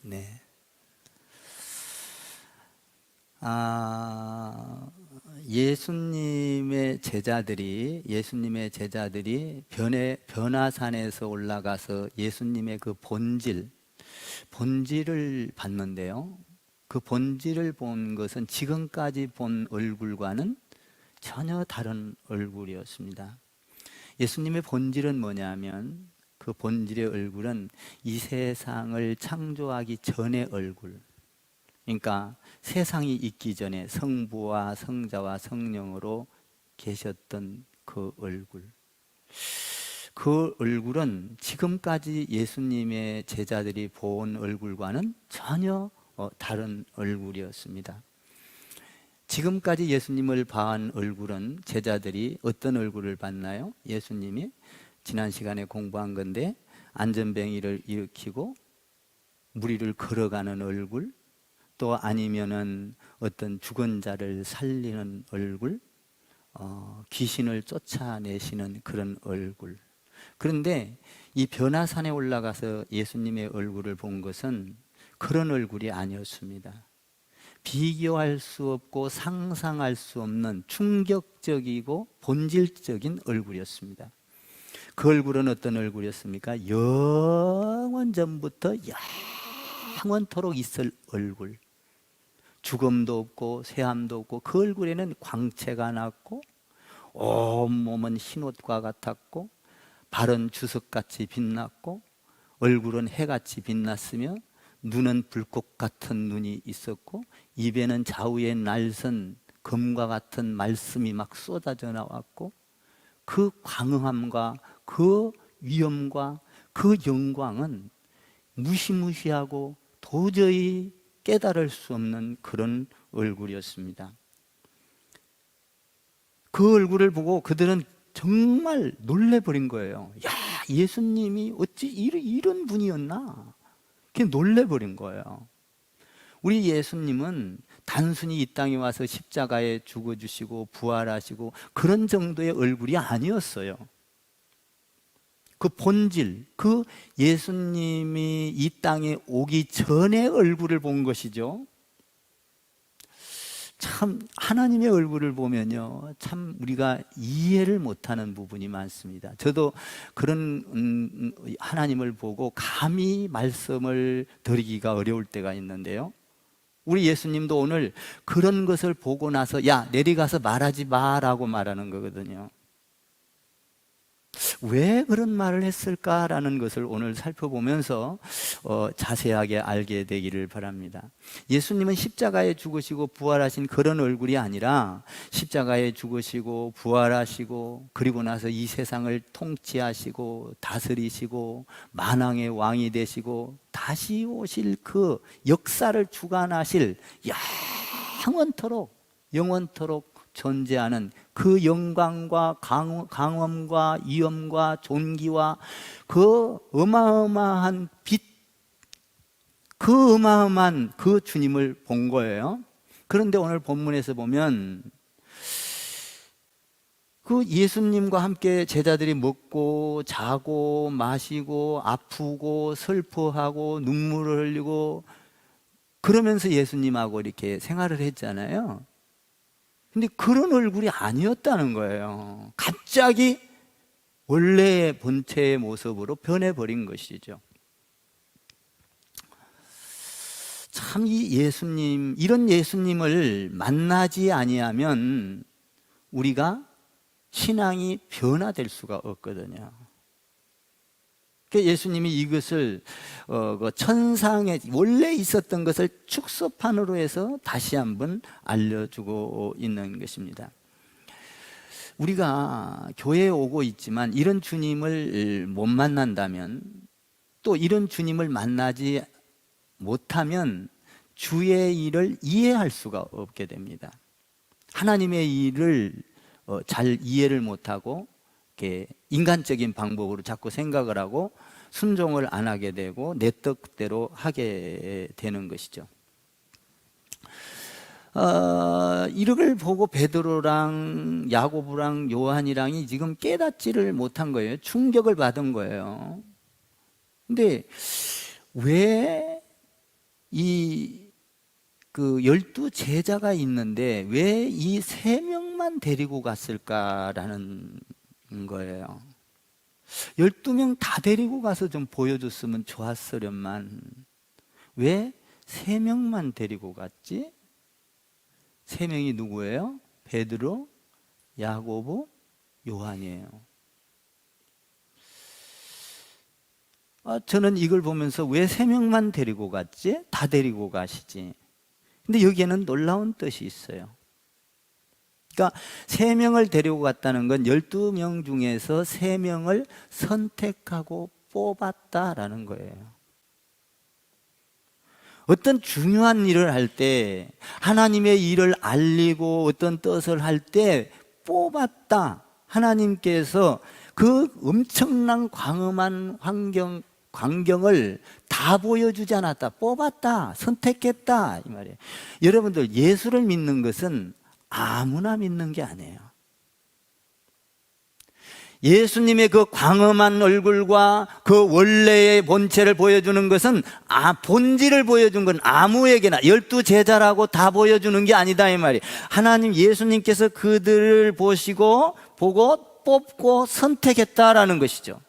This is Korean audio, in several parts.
네. 예수님의 제자들이 변화산에서 올라가서 예수님의 그 본질을 봤는데요. 그 본질을 본 것은 지금까지 본 얼굴과는 전혀 다른 얼굴이었습니다. 예수님의 본질은 뭐냐면, 그 본질의 얼굴은 이 세상을 창조하기 전의 얼굴, 그러니까 세상이 있기 전에 성부와 성자와 성령으로 계셨던 그 얼굴, 그 얼굴은 지금까지 예수님의 제자들이 본 얼굴과는 전혀 다른 얼굴이었습니다. 지금까지 예수님을 봐온 얼굴은, 제자들이 어떤 얼굴을 봤나요? 예수님이 지난 시간에 공부한 건데, 안전뱅이를 일으키고 무리를 걸어가는 얼굴, 또 아니면은 어떤 죽은 자를 살리는 얼굴, 귀신을 쫓아내시는 그런 얼굴. 그런데 이 변화산에 올라가서 예수님의 얼굴을 본 것은 그런 얼굴이 아니었습니다. 비교할 수 없고 상상할 수 없는 충격적이고 본질적인 얼굴이었습니다. 그 얼굴은 어떤 얼굴이었습니까? 영원 전부터 영원토록 있을 얼굴. 죽음도 없고 쇠함도 없고, 그 얼굴에는 광채가 났고 온몸은 흰옷과 같았고, 발은 주석같이 빛났고, 얼굴은 해같이 빛났으며, 눈은 불꽃 같은 눈이 있었고, 입에는 좌우의 날선 검과 같은 말씀이 막 쏟아져 나왔고, 그 광음함과 그 위엄과 그 영광은 무시무시하고 도저히 깨달을 수 없는 그런 얼굴이었습니다. 그 얼굴을 보고 그들은 정말 놀래버린 거예요. 야, 예수님이 어찌 이런 분이었나? 그게 놀래버린 거예요. 우리 예수님은 단순히 이 땅에 와서 십자가에 죽어주시고 부활하시고 그런 정도의 얼굴이 아니었어요. 그 본질, 그 예수님이 이 땅에 오기 전의 얼굴을 본 것이죠. 참 하나님의 얼굴을 보면요, 참 우리가 이해를 못하는 부분이 많습니다. 저도 그런 하나님을 보고 감히 말씀을 드리기가 어려울 때가 있는데요, 우리 예수님도 오늘 그런 것을 보고 나서 야, 내려가서 말하지 마라고 말하는 거거든요. 왜 그런 말을 했을까라는 것을 오늘 살펴보면서 자세하게 알게 되기를 바랍니다. 예수님은 십자가에 죽으시고 부활하신 그런 얼굴이 아니라, 십자가에 죽으시고 부활하시고 그리고 나서 이 세상을 통치하시고 다스리시고 만왕의 왕이 되시고 다시 오실 그 역사를 주관하실 영원토록 존재하는 그 영광과 강엄과 위엄과 존귀와 그 어마어마한 빛, 그 어마어마한 그 주님을 본 거예요. 그런데 오늘 본문에서 보면 그 예수님과 함께 제자들이 먹고 자고 마시고 아프고 슬퍼하고 눈물을 흘리고 그러면서 예수님하고 이렇게 생활을 했잖아요. 근데 그런 얼굴이 아니었다는 거예요. 갑자기 원래의 본체의 모습으로 변해버린 것이죠. 참 이런 예수님을 만나지 아니하면 우리가 신앙이 변화될 수가 없거든요. 예수님이 이것을 천상에 원래 있었던 것을 축소판으로 해서 다시 한번 알려주고 있는 것입니다. 우리가 교회에 오고 있지만 이런 주님을 못 만난다면, 또 이런 주님을 만나지 못하면 주의 일을 이해할 수가 없게 됩니다. 하나님의 일을 잘 이해를 못하고 인간적인 방법으로 자꾸 생각을 하고 순종을 안 하게 되고 내 뜻대로 하게 되는 것이죠. 이를 보고 베드로랑 야고보랑 요한이랑이 지금 깨닫지를 못한 거예요. 충격을 받은 거예요. 근데 왜 이 12 제자가 있는데 왜 이 3명만 데리고 갔을까라는 거예요. 12명 다 데리고 가서 좀 보여줬으면 좋았으련만 왜 3명만 데리고 갔지? 3명이 누구예요? 베드로, 야고보, 요한이에요. 저는 이걸 보면서 왜 3명만 데리고 갔지? 다 데리고 가시지. 근데 여기에는 놀라운 뜻이 있어요. 그러니까 3명을 데리고 갔다는 건 12명 중에서 3명을 선택하고 뽑았다라는 거예요. 어떤 중요한 일을 할 때, 하나님의 일을 알리고 어떤 뜻을 할 때 뽑았다. 하나님께서 그 엄청난 광음한 광경을 다 보여주지 않았다. 뽑았다. 선택했다. 이 말이에요. 여러분들, 예수를 믿는 것은 아무나 믿는 게 아니에요. 예수님의 그 광음한 얼굴과 그 원래의 본체를 보여주는 것은 본질을 보여준 건 아무에게나 12 제자라고 다 보여주는 게 아니다 이 말이에요. 하나님 예수님께서 그들을 보고 뽑고 선택했다라는 것이죠.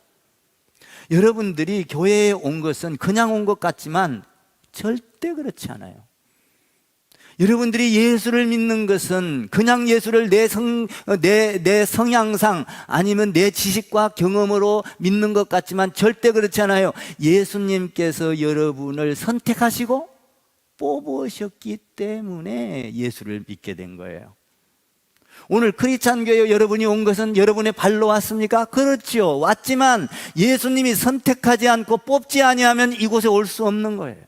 여러분들이 교회에 온 것은 그냥 온 것 같지만 절대 그렇지 않아요. 여러분들이 예수를 믿는 것은 그냥 예수를 내 성향상 아니면 내 지식과 경험으로 믿는 것 같지만 절대 그렇지 않아요. 예수님께서 여러분을 선택하시고 뽑으셨기 때문에 예수를 믿게 된 거예요. 오늘 크리스찬 교회 여러분이 온 것은 여러분의 발로 왔습니까? 그렇지요. 왔지만 예수님이 선택하지 않고 뽑지 아니하면 이곳에 올 수 없는 거예요.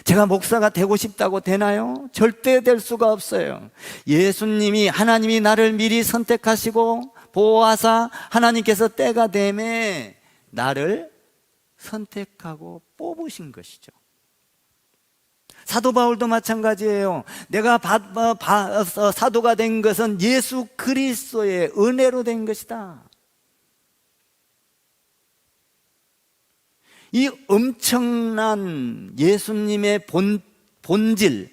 제가 목사가 되고 싶다고 되나요? 절대 될 수가 없어요. 예수님이, 하나님이 나를 미리 선택하시고 보호하사 하나님께서 때가 되매 나를 선택하고 뽑으신 것이죠. 사도 바울도 마찬가지예요. 내가 사도가 된 것은 예수 그리스도의 은혜로 된 것이다. 이 엄청난 예수님의 본질,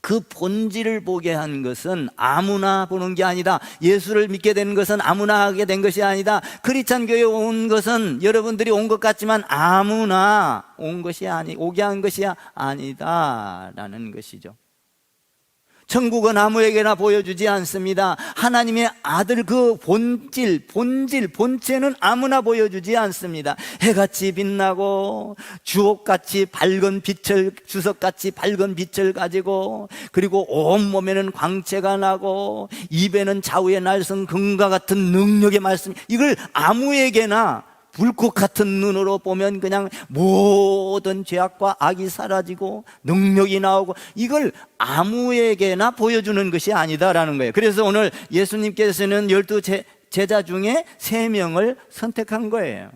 그 본질을 보게 한 것은 아무나 보는 게 아니다. 예수를 믿게 된 것은 아무나 하게 된 것이 아니다. 크리스찬 교회에 온 것은 여러분들이 온 것 같지만 아무나 오게 한 것이 아니다라는 것이죠. 천국은 아무에게나 보여주지 않습니다. 하나님의 아들 그 본체는 아무나 보여주지 않습니다. 해같이 빛나고 주석같이 밝은 빛을 가지고, 그리고 온몸에는 광채가 나고 입에는 좌우의 날선 금과 같은 능력의 말씀, 이걸 아무에게나 불꽃 같은 눈으로 보면 그냥 모든 죄악과 악이 사라지고 능력이 나오고, 이걸 아무에게나 보여주는 것이 아니다라는 거예요. 그래서 오늘 예수님께서는 12 제자 중에 3명을 선택한 거예요.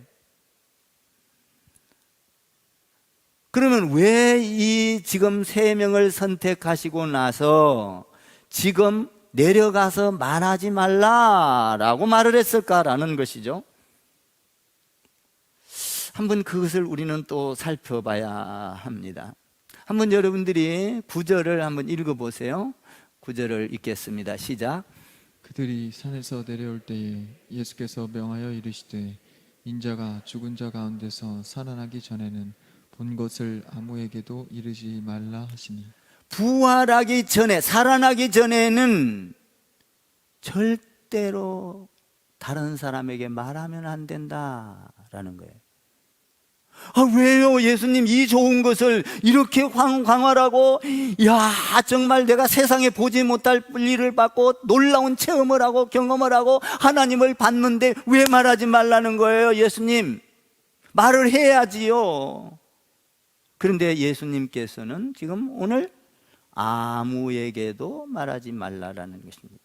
그러면 왜 이 지금 3명을 선택하시고 나서 지금 내려가서 말하지 말라라고 말을 했을까라는 것이죠. 한번 그것을 우리는 또 살펴봐야 합니다. 한번 여러분들이 9절을 한번 읽어보세요. 9절을 읽겠습니다. 시작. 그들이 산에서 내려올 때에 예수께서 명하여 이르시되 인자가 죽은 자 가운데서 살아나기 전에는 본 것을 아무에게도 이르지 말라 하시니, 부활하기 전에, 살아나기 전에는 절대로 다른 사람에게 말하면 안 된다라는 거예요. 왜요? 예수님 이 좋은 것을 이렇게 광활하고, 정말 내가 세상에 보지 못할 일을 받고 놀라운 체험을 하고 경험을 하고 하나님을 봤는데 왜 말하지 말라는 거예요? 예수님, 말을 해야지요. 그런데 예수님께서는 지금 오늘 아무에게도 말하지 말라라는 것입니다.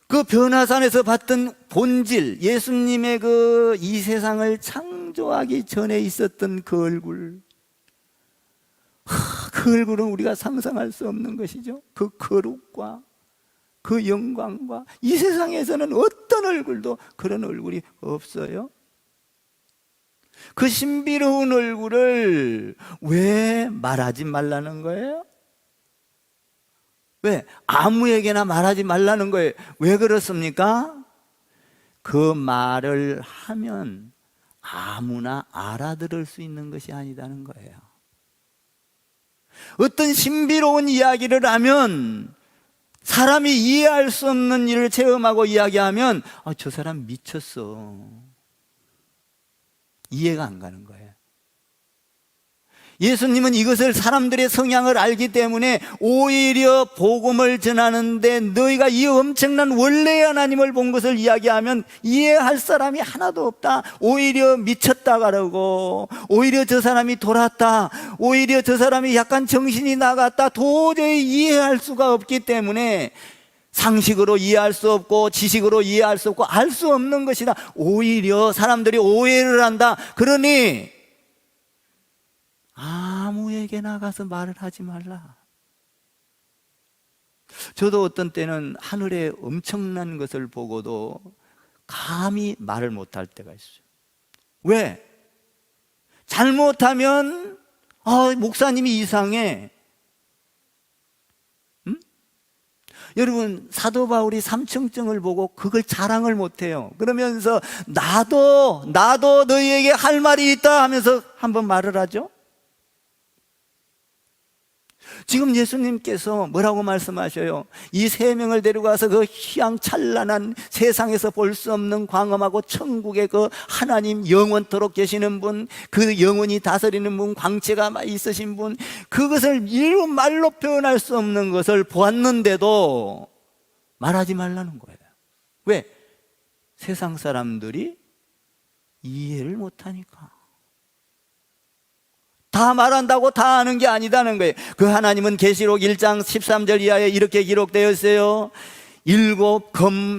그 변화산에서 봤던 본질, 예수님의 이 세상을 창조하기 전에 있었던 그 얼굴, 그 얼굴은 우리가 상상할 수 없는 것이죠. 그 거룩과 그 영광과, 이 세상에서는 어떤 얼굴도 그런 얼굴이 없어요. 그 신비로운 얼굴을 왜 말하지 말라는 거예요? 왜? 아무에게나 말하지 말라는 거예요. 왜 그렇습니까? 그 말을 하면 아무나 알아들을 수 있는 것이 아니다는 거예요. 어떤 신비로운 이야기를 하면, 사람이 이해할 수 없는 일을 체험하고 이야기하면 저 사람 미쳤어, 이해가 안 가는 거예요. 예수님은 이것을 사람들의 성향을 알기 때문에 오히려 복음을 전하는데 너희가 이 엄청난 원래의 하나님을 본 것을 이야기하면 이해할 사람이 하나도 없다, 오히려 미쳤다 그러고, 오히려 저 사람이 돌았다, 오히려 저 사람이 약간 정신이 나갔다, 도저히 이해할 수가 없기 때문에 상식으로 이해할 수 없고 지식으로 이해할 수 없고 알 수 없는 것이다, 오히려 사람들이 오해를 한다. 그러니 아무에게 나가서 말을 하지 말라. 저도 어떤 때는 하늘에 엄청난 것을 보고도 감히 말을 못할 때가 있어요. 왜? 잘못하면 목사님이 이상해. 응? 여러분, 사도 바울이 삼층증을 보고 그걸 자랑을 못해요. 그러면서 나도 너희에게 할 말이 있다 하면서 한번 말을 하죠. 지금 예수님께서 뭐라고 말씀하셔요? 이 세 명을 데려가서 그 휘황찬란한 세상에서 볼 수 없는 광엄하고 천국의 그 하나님, 영원토록 계시는 분, 그 영원히 다스리는 분, 광채가 있으신 분, 그것을 이루 말로 표현할 수 없는 것을 보았는데도 말하지 말라는 거예요. 왜? 세상 사람들이 이해를 못하니까. 다 말한다고 다 아는 게 아니다는 거예요. 그 하나님은 계시록 1장 13절 이하에 이렇게 기록되어 있어요. 7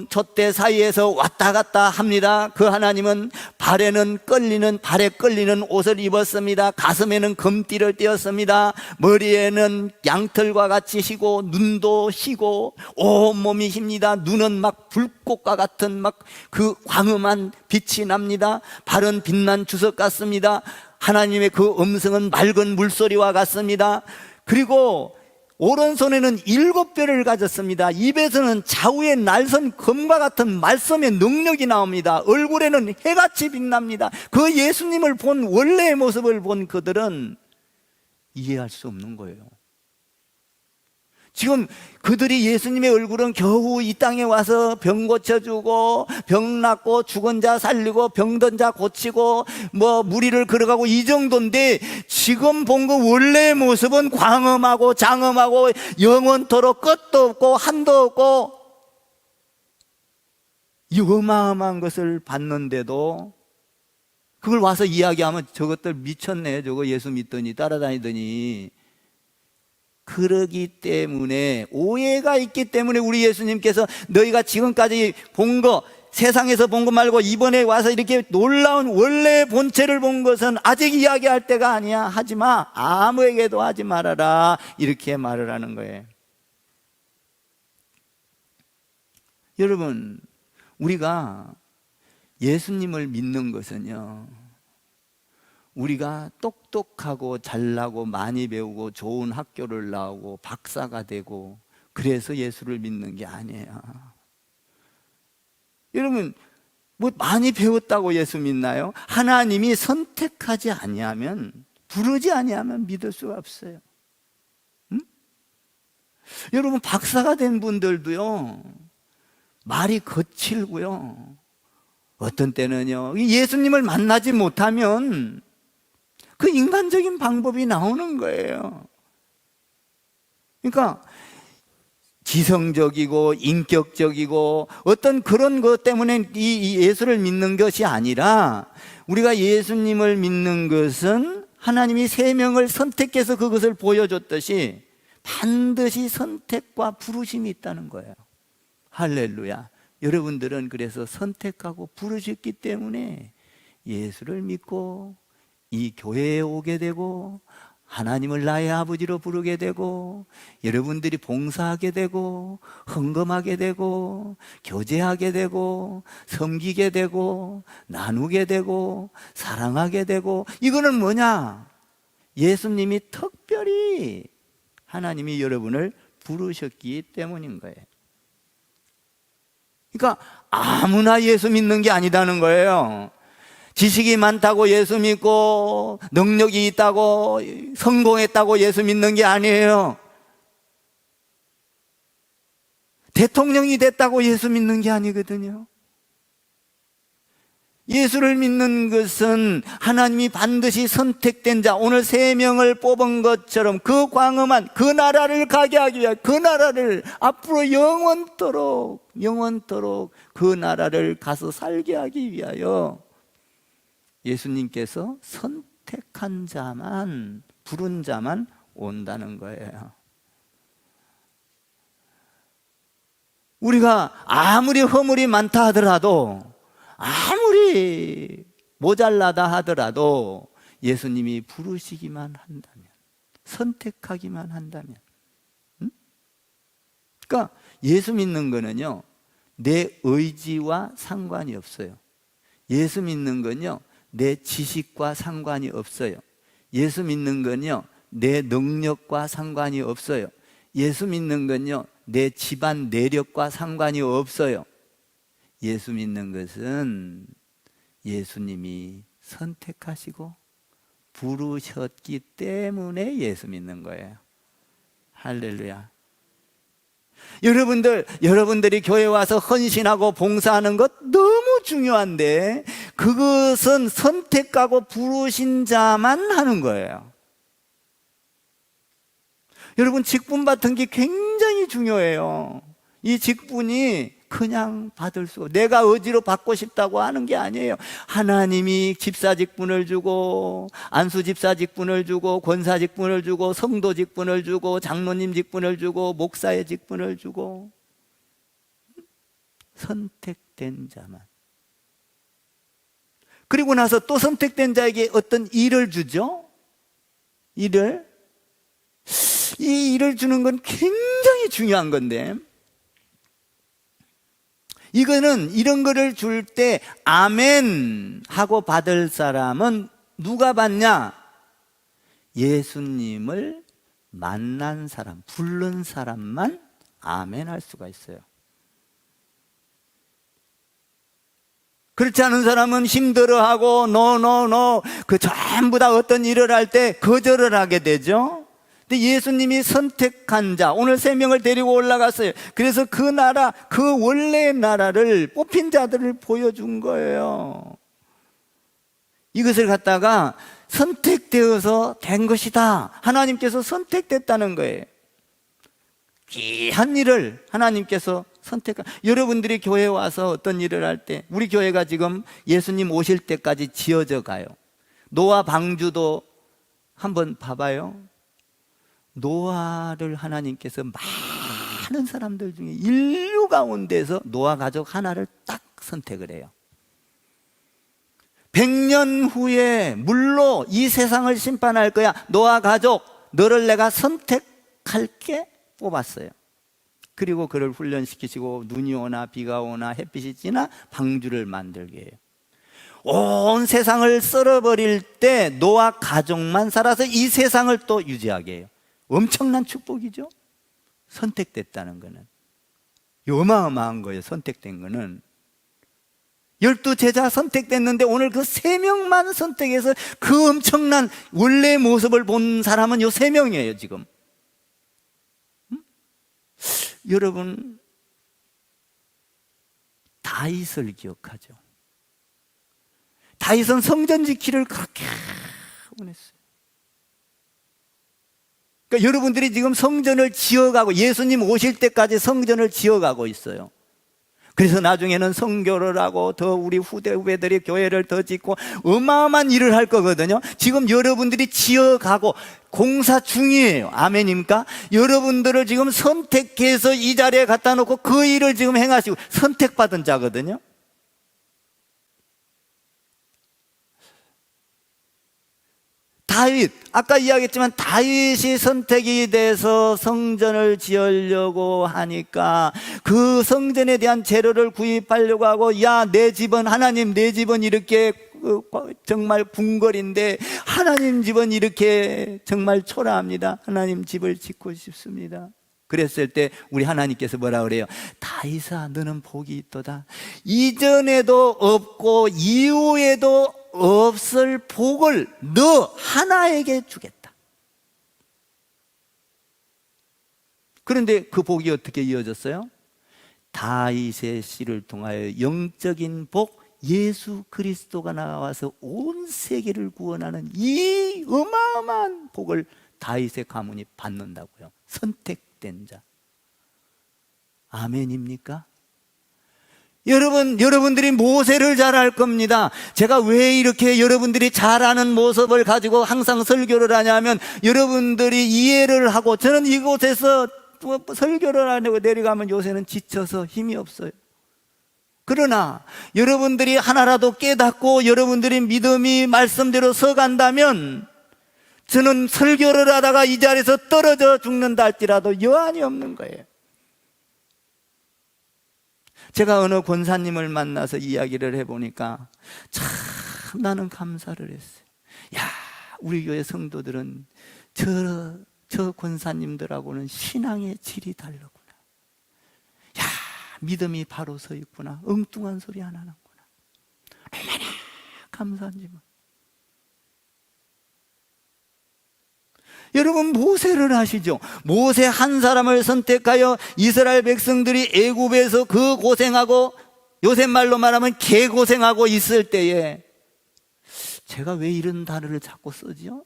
촛대 사이에서 왔다 갔다 합니다. 그 하나님은 발에 끌리는 옷을 입었습니다. 가슴에는 금띠를 띄었습니다. 머리에는 양털과 같이 희고 눈도 희고 온몸이 힙니다. 눈은 막 불꽃과 같은 막 그 광음한 빛이 납니다. 발은 빛난 주석 같습니다. 하나님의 그 음성은 맑은 물소리와 같습니다. 그리고 오른손에는 7뼈를 가졌습니다. 입에서는 좌우의 날선 검과 같은 말씀의 능력이 나옵니다. 얼굴에는 해같이 빛납니다. 그 예수님을 본 원래의 모습을 본 그들은 이해할 수 없는 거예요. 지금 그들이 예수님의 얼굴은 겨우 이 땅에 와서 병 고쳐주고 병 낫고 죽은 자 살리고 병든 자 고치고 무리를 걸어가고 이 정도인데, 지금 본 그 원래의 모습은 광엄하고 장엄하고 영원토록 끝도 없고 한도 없고 이 어마어마한 것을 봤는데도 그걸 와서 이야기하면 저것들 미쳤네, 저거 예수 믿더니 따라다니더니. 그러기 때문에, 오해가 있기 때문에 우리 예수님께서 너희가 지금까지 본 거, 세상에서 본 거 말고 이번에 와서 이렇게 놀라운 원래의 본체를 본 것은 아직 이야기할 때가 아니야, 하지마, 아무에게도 하지 말아라, 이렇게 말을 하는 거예요. 여러분, 우리가 예수님을 믿는 것은요, 우리가 똑똑하고 잘나고 많이 배우고 좋은 학교를 나오고 박사가 되고 그래서 예수를 믿는 게 아니에요. 여러분, 많이 배웠다고 예수 믿나요? 하나님이 선택하지 아니하면, 부르지 아니하면 믿을 수가 없어요. 응? 여러분, 박사가 된 분들도요, 말이 거칠고요, 어떤 때는요, 예수님을 만나지 못하면 그 인간적인 방법이 나오는 거예요. 그러니까 지성적이고 인격적이고 어떤 그런 것 때문에 이 예수를 믿는 것이 아니라, 우리가 예수님을 믿는 것은 하나님이 세 명을 선택해서 그것을 보여줬듯이 반드시 선택과 부르심이 있다는 거예요. 할렐루야. 여러분들은 그래서 선택하고 부르셨기 때문에 예수를 믿고 이 교회에 오게 되고 하나님을 나의 아버지로 부르게 되고, 여러분들이 봉사하게 되고, 헌금하게 되고, 교제하게 되고, 섬기게 되고, 나누게 되고, 사랑하게 되고, 이거는 뭐냐? 예수님이 특별히 하나님이 여러분을 부르셨기 때문인 거예요. 그러니까 아무나 예수 믿는 게 아니다는 거예요. 지식이 많다고 예수 믿고 능력이 있다고 성공했다고 예수 믿는 게 아니에요. 대통령이 됐다고 예수 믿는 게 아니거든요. 예수를 믿는 것은 하나님이 반드시 선택된 자, 오늘 3명을 뽑은 것처럼 그 광음한 그 나라를 가게 하기 위하여, 그 나라를 앞으로 영원토록 그 나라를 가서 살게 하기 위하여 예수님께서 선택한 자만, 부른 자만 온다는 거예요. 우리가 아무리 허물이 많다 하더라도, 아무리 모자라다 하더라도 예수님이 부르시기만 한다면, 선택하기만 한다면, 그러니까 예수 믿는 거는요, 내 의지와 상관이 없어요. 예수 믿는 건요, 내 지식과 상관이 없어요. 예수 믿는 건요, 내 능력과 상관이 없어요. 예수 믿는 건요, 내 집안 내력과 상관이 없어요. 예수 믿는 것은 예수님이 선택하시고 부르셨기 때문에 예수 믿는 거예요. 할렐루야. 여러분들이 교회 와서 헌신하고 봉사하는 것 너무 중요한데, 그것은 선택하고 부르신 자만 하는 거예요. 여러분, 직분 받은 게 굉장히 중요해요. 이 직분이 그냥 받을 수, 내가 의지로 받고 싶다고 하는 게 아니에요. 하나님이 집사 직분을 주고, 안수 집사 직분을 주고, 권사 직분을 주고, 성도 직분을 주고, 장로님 직분을 주고, 목사의 직분을 주고, 선택된 자만. 그리고 나서 또 선택된 자에게 어떤 일을 주죠? 이 일을 주는 건 굉장히 중요한 건데, 이거는 이런 거를 줄 때 아멘 하고 받을 사람은 누가 받냐? 예수님을 만난 사람, 부른 사람만 아멘 할 수가 있어요. 그렇지 않은 사람은 힘들어하고 노 그 전부 다 어떤 일을 할 때 거절을 하게 되죠. 근데 예수님이 선택한 자, 오늘 3명을 데리고 올라갔어요. 그래서 그 나라, 그 원래의 나라를, 뽑힌 자들을 보여준 거예요. 이것을 갖다가 선택되어서 된 것이다, 하나님께서 선택됐다는 거예요. 귀한 일을 하나님께서 여러분들이 교회에 와서 어떤 일을 할 때, 우리 교회가 지금 예수님 오실 때까지 지어져 가요. 노아 방주도 한번 봐봐요. 노아를 하나님께서 많은 사람들 중에 인류 가운데서 노아 가족 하나를 딱 선택을 해요. 100년 후에 물로 이 세상을 심판할 거야, 노아 가족 너를 내가 선택할게 뽑았어요. 그리고 그를 훈련시키시고 눈이 오나 비가 오나 햇빛이 지나 방주를 만들게 해요. 온 세상을 썰어버릴 때 노아 가족만 살아서 이 세상을 또 유지하게 해요. 엄청난 축복이죠. 선택됐다는 거는 어마어마한 거예요. 선택된 거는 12제자 선택됐는데 오늘 그 3명만 선택해서 그 엄청난 원래의 모습을 본 사람은 요 3명이에요 지금. 여러분, 다윗을 기억하죠. 다윗은 성전 지키를 그렇게 원했어요. 그러니까 여러분들이 지금 성전을 지어가고, 예수님 오실 때까지 성전을 지어가고 있어요. 그래서 나중에는 선교를 하고 더 우리 후배들이 교회를 더 짓고 어마어마한 일을 할 거거든요. 지금 여러분들이 지어가고 공사 중이에요. 아멘입니까? 여러분들을 지금 선택해서 이 자리에 갖다 놓고 그 일을 지금 행하시고 선택받은 자거든요. 다윗, 아까 이야기했지만 다윗이 선택이 돼서 성전을 지으려고 하니까 그 성전에 대한 재료를 구입하려고 하고, 야, 내 집은, 하나님 내 집은 이렇게 정말 궁궐인데 하나님 집은 이렇게 정말 초라합니다. 하나님 집을 짓고 싶습니다. 그랬을 때 우리 하나님께서 뭐라 그래요? 다윗아, 너는 복이 있도다. 이전에도 없고 이후에도 없을 복을 너 하나에게 주겠다. 그런데 그 복이 어떻게 이어졌어요? 다윗의 씨를 통하여 영적인 복, 예수 그리스도가 나와서 온 세계를 구원하는 이 어마어마한 복을 다윗의 가문이 받는다고요. 선택된 자. 아멘입니까? 여러분들이 모세를 잘 알 겁니다. 제가 왜 이렇게 여러분들이 잘 아는 모습을 가지고 항상 설교를 하냐면, 여러분들이 이해를 하고, 저는 이곳에서 설교를 하려고 내려가면 요새는 지쳐서 힘이 없어요. 그러나 여러분들이 하나라도 깨닫고 여러분들이 믿음이 말씀대로 서간다면, 저는 설교를 하다가 이 자리에서 떨어져 죽는다 할지라도 여한이 없는 거예요. 제가 어느 권사님을 만나서 이야기를 해보니까 참 나는 감사를 했어요. 야, 우리 교회 성도들은 저 권사님들하고는 신앙의 질이 다르구나. 야, 믿음이 바로 서 있구나. 엉뚱한 소리 안 하는구나. 얼마나 감사한지. 여러분, 모세를 아시죠? 모세 한 사람을 선택하여 이스라엘 백성들이 애굽에서 그 고생하고, 요새 말로 말하면 개고생하고 있을 때에, 제가 왜 이런 단어를 자꾸 쓰죠?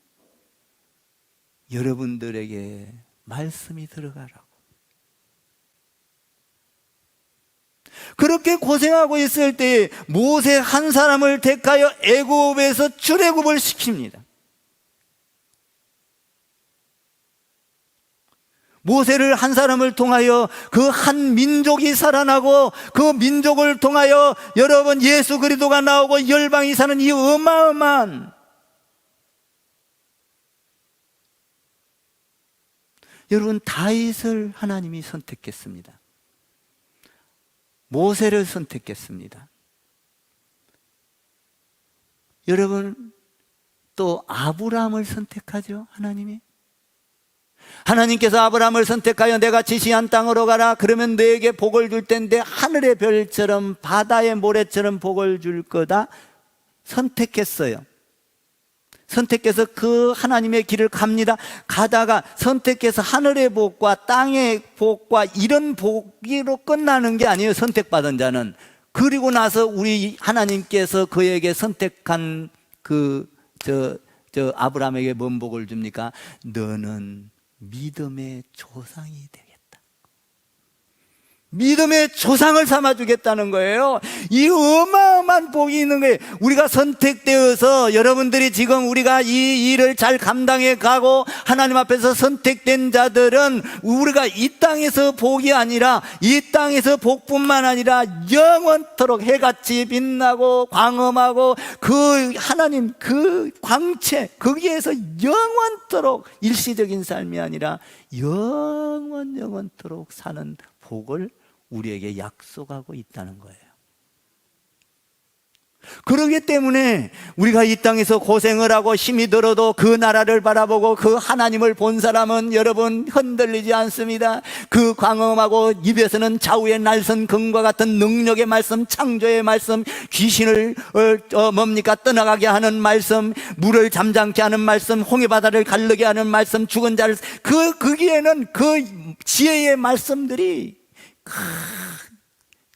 여러분들에게 말씀이 들어가라고. 그렇게 고생하고 있을 때에 모세 한 사람을 택하여 애굽에서 출애굽을 시킵니다. 모세를 한 사람을 통하여 그 한 민족이 살아나고, 그 민족을 통하여 여러분 예수 그리스도가 나오고 열방이 사는 이 어마어마한, 여러분 다윗을 하나님이 선택했습니다. 모세를 선택했습니다. 여러분 또 아브라함을 선택하죠. 하나님께서 아브라함을 선택하여 내가 지시한 땅으로 가라. 그러면 너에게 복을 줄 텐데 하늘의 별처럼 바다의 모래처럼 복을 줄 거다. 선택했어요. 선택해서 그 하나님의 길을 갑니다. 가다가 선택해서 하늘의 복과 땅의 복과 이런 복으로 끝나는 게 아니에요. 선택받은 자는. 그리고 나서 우리 하나님께서 그에게 선택한 아브라함에게 뭔 복을 줍니까? 너는 믿음의 조상이 되겠다. 믿음의 조상을 삼아주겠다는 거예요. 이 어마어마한 복이 있는 거예요. 우리가 선택되어서, 여러분들이 지금 우리가 이 일을 잘 감당해 가고 하나님 앞에서 선택된 자들은 우리가 이 땅에서 복이 아니라, 이 땅에서 복뿐만 아니라 영원토록 해같이 빛나고 광엄하고 그 하나님 그 광채, 거기에서 영원토록 일시적인 삶이 아니라 영원토록 사는 복을 우리에게 약속하고 있다는 거예요. 그러기 때문에 우리가 이 땅에서 고생을 하고 힘이 들어도 그 나라를 바라보고 그 하나님을 본 사람은 여러분 흔들리지 않습니다. 그 광엄하고 입에서는 좌우의 날선 금과 같은 능력의 말씀, 창조의 말씀, 귀신을 떠나가게 하는 말씀, 물을 잠잠케 하는 말씀, 홍해바다를 갈르게 하는 말씀, 죽은 자를, 거기에는 그 지혜의 말씀들이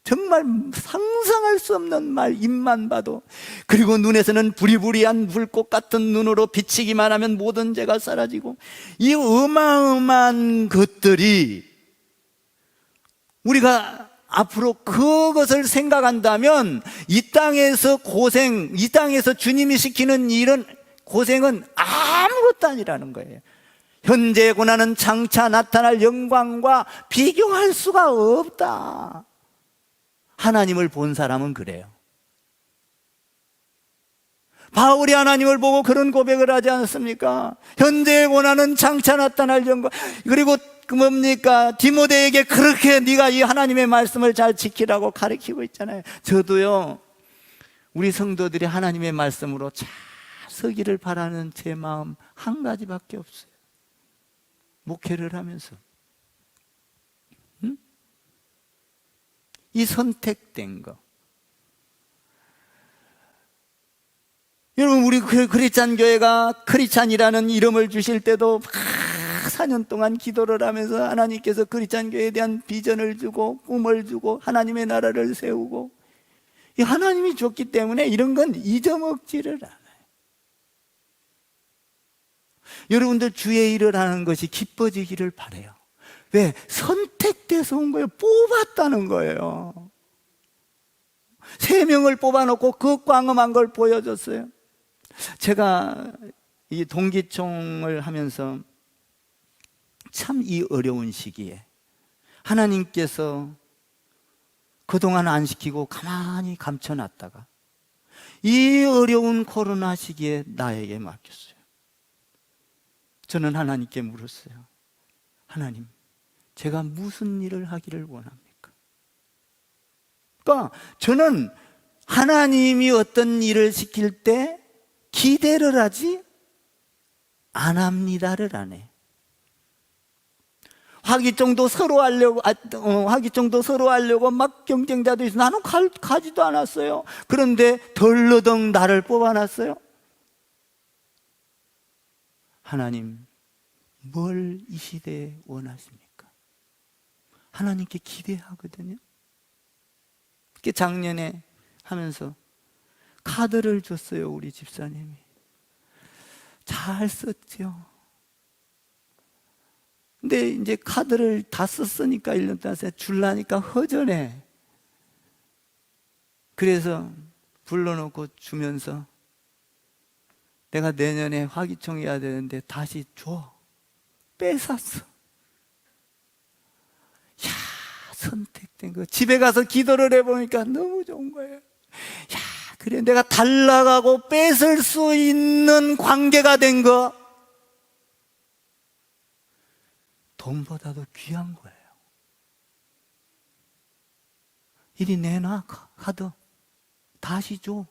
정말 상상할 수 없는 말, 입만 봐도. 그리고 눈에서는 부리부리한 불꽃 같은 눈으로 비치기만 하면 모든 죄가 사라지고, 이 어마어마한 것들이 우리가 앞으로 그것을 생각한다면 이 땅에서 이 땅에서 주님이 시키는 일은, 고생은 아무것도 아니라는 거예요. 현재의 고난은 장차 나타날 영광과 비교할 수가 없다. 하나님을 본 사람은 그래요. 바울이 하나님을 보고 그런 고백을 하지 않았습니까? 현재의 고난은 장차 나타날 영광. 그리고 뭡니까? 디모데에게 그렇게 네가 이 하나님의 말씀을 잘 지키라고 가르치고 있잖아요. 저도요, 우리 성도들이 하나님의 말씀으로 잘 서기를 바라는 제 마음 한 가지밖에 없어요. 목회를 하면서 이 선택된 거. 여러분, 우리 크리스찬 교회가 크리스찬이라는 이름을 주실 때도 4년 동안 기도를 하면서 하나님께서 크리스찬 교회에 대한 비전을 주고 꿈을 주고 하나님의 나라를 세우고, 이 하나님이 줬기 때문에 이런 건 잊어먹지를 않아요. 여러분들 주의 일을 하는 것이 기뻐지기를 바라요. 왜? 선택돼서 온 거예요. 뽑았다는 거예요. 3명을 뽑아놓고 그 광범한 걸 보여줬어요. 제가 이 동기총을 하면서 참 이 어려운 시기에 하나님께서 그동안 안 시키고 가만히 감춰놨다가 이 어려운 코로나 시기에 나에게 맡겼어요. 저는 하나님께 물었어요. 하나님, 제가 무슨 일을 하기를 원합니까? 그러니까 저는 하나님이 어떤 일을 시킬 때 기대를 하지 안 합니다를 안 해. 화기정도 서로 하려고 막 경쟁자도 있어. 나는 가지도 않았어요. 그런데 덜러덩 나를 뽑아놨어요. 하나님, 뭘 이 시대에 원하십니까? 하나님께 기대하거든요. 그렇게 작년에 하면서 카드를 줬어요, 우리 집사님이. 잘 썼죠. 근데 이제 카드를 다 썼으니까 1년 동안 줄라니까 허전해. 그래서 불러놓고 주면서 내가 내년에 화기총 해야 되는데 다시 줘. 뺏었어. 야, 선택된 거. 집에 가서 기도를 해보니까 너무 좋은 거예요. 야, 그래, 내가 달라가고 뺏을 수 있는 관계가 된 거. 돈보다도 귀한 거예요. 이리 내놔, 카드. 다시 줘.